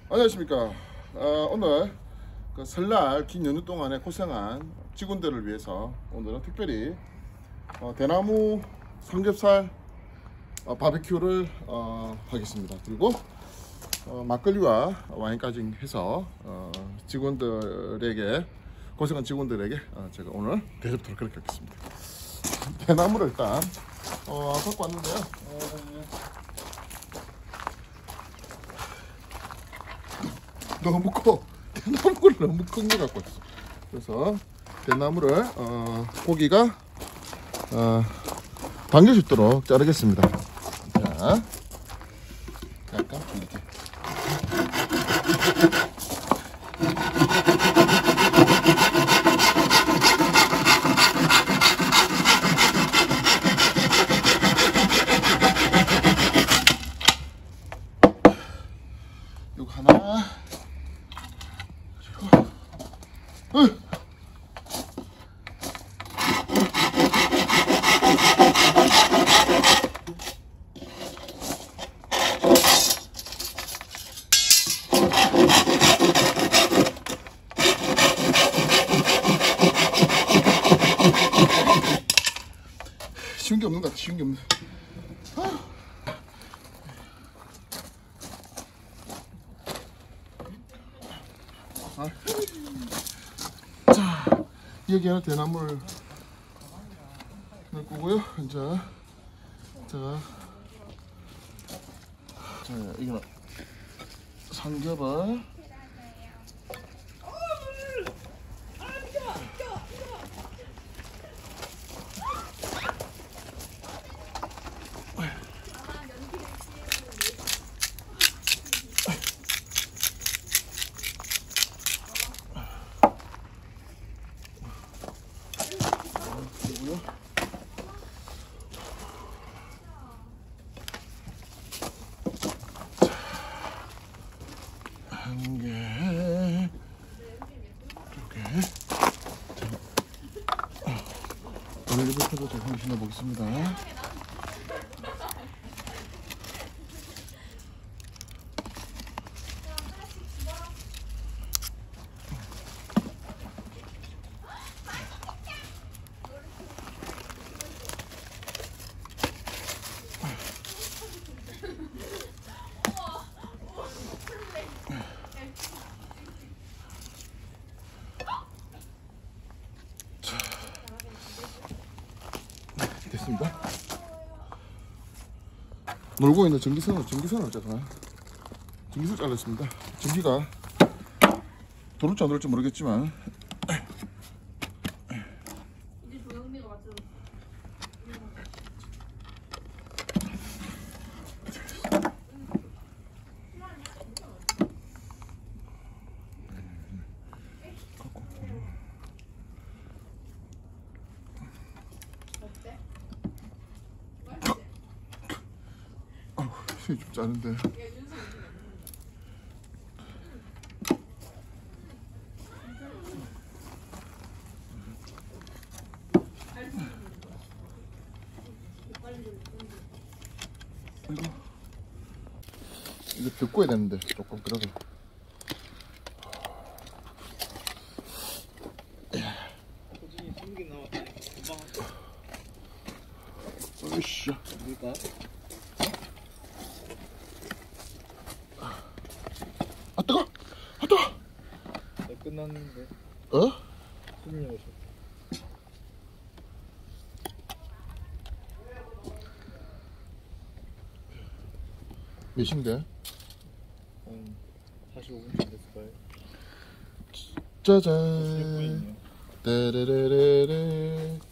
안녕하십니까. 오늘 그 설날 긴 연휴 동안에 고생한 직원들을 위해서 오늘은 특별히 대나무 삼겹살 바비큐를 하겠습니다. 그리고 막걸리와 와인까지 해서 직원들에게 고생한 직원들에게 제가 오늘 대접토록 그렇게 하겠습니다. 대나무를 일단 갖고 왔는데요. 너무 커. 대나무를 너무 큰 거 갖고 왔어. 그래서 대나무를 고기가 당길 수 있도록 자르겠습니다. 자, 약간 길게. 요거 하나. 쉬운 게 없는 것 같아. 쉬운 게 없는. 자, 여기에는 대나무를 넣을 거고요. 자, 이거는 삼겹을. 한 개, 두 개. 올리브부터도 조금 신어 보겠습니다. 됐습니다. 놀고 있는 전기선을 짜잖아. 전기선을 잘랐습니다. 전기가 돌을지 안 돌을지 모르겠지만 이제 조영미가 맞죠? 좀 짜는데. 이거 덮고야 되는데 조금 그러게. 어이씨. 뭘까? 아 뜨거! 아 뜨거! 네, 끝났는데. 어? 손님 오셨. 몇인데? 한 45분쯤 됐을까요? 짜잔. 따라라라라.